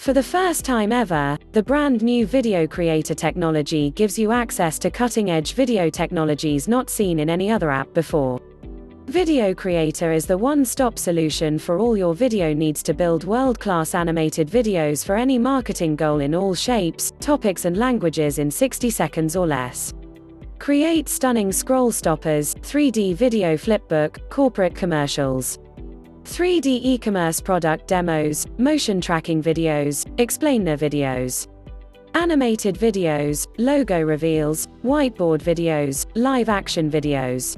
For the first time ever, the brand new Videocreator technology gives you access to cutting-edge video technologies not seen in any other app before. Videocreator is the one-stop solution for all your video needs to build world-class animated videos for any marketing goal in all shapes, topics and languages in 60 seconds or less. Create stunning scroll stoppers, 3D video flipbook, corporate commercials, 3D e-commerce product demos, motion tracking videos, explainer videos, animated videos, logo reveals, whiteboard videos, live action videos,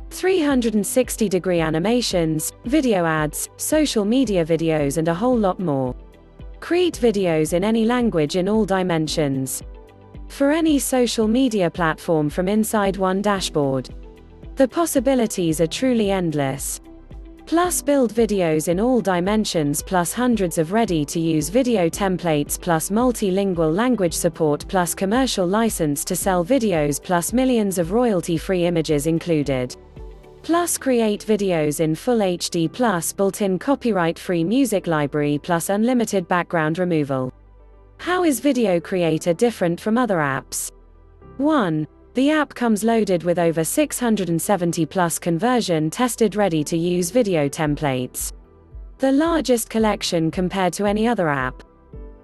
360-degree animations, video ads, social media videos and a whole lot more. Create videos in any language in all dimensions. For any social media platform from inside one dashboard. The possibilities are truly endless. Plus build videos in all dimensions plus hundreds of ready-to-use video templates plus multilingual language support plus commercial license to sell videos plus millions of royalty-free images included. Plus create videos in Full HD plus built-in copyright-free music library plus unlimited background removal. How is Videocreator different from other apps? 1. The app comes loaded with over 670 plus conversion-tested ready-to-use video templates. The largest collection compared to any other app.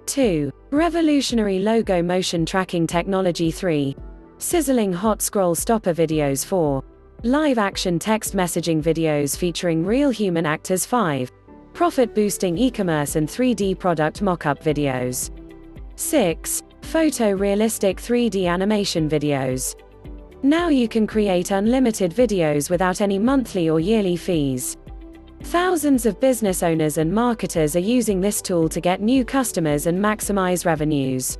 2. Revolutionary logo motion tracking technology. 3. Sizzling hot scroll stopper videos. 4. Live action text messaging videos featuring real human actors. 5. Profit-boosting e-commerce and 3D product mock-up videos. 6. Photo-realistic 3D animation videos. Now you can create unlimited videos without any monthly or yearly fees. Thousands of business owners and marketers are using this tool to get new customers and maximize revenues.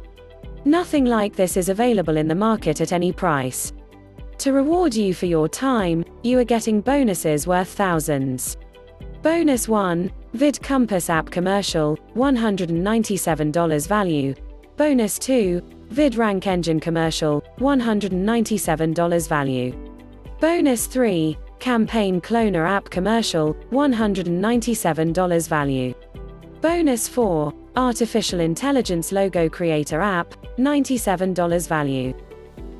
Nothing like this is available in the market at any price. To reward you for your time, you are getting bonuses worth thousands. Bonus 1, VidCompass app commercial, $197 value. Bonus 2, VidRank engine commercial, $197 value. Bonus 3, Campaign Cloner app commercial, $197 value. Bonus 4, Artificial Intelligence Logo Creator app, $97 value.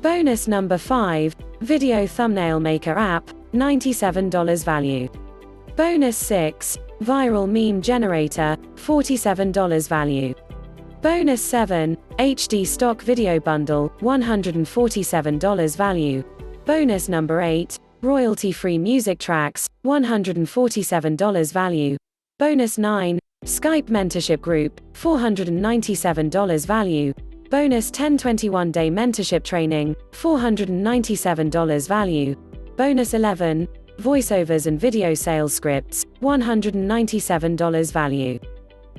Bonus number 5, Video Thumbnail Maker app, $97 value. Bonus 6, Viral Meme Generator, $47 value. Bonus 7, HD Stock Video Bundle, $147 value. Bonus number 8, Royalty-Free Music Tracks, $147 value. Bonus 9, Skype Mentorship Group, $497 value. Bonus 10 21-day mentorship training, $497 value. Bonus 11, Voiceovers and Video Sales Scripts, $197 value.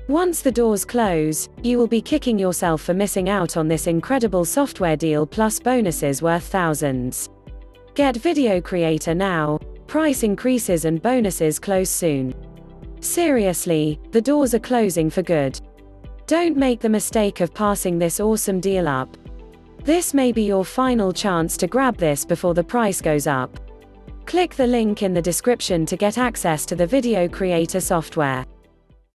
Once the doors close, you will be kicking yourself for missing out on this incredible software deal plus bonuses worth thousands. Get Videocreator now, price increases and bonuses close soon. Seriously, the doors are closing for good. Don't make the mistake of passing this awesome deal up. This may be your final chance to grab this before the price goes up. Click the link in the description to get access to the Videocreator software.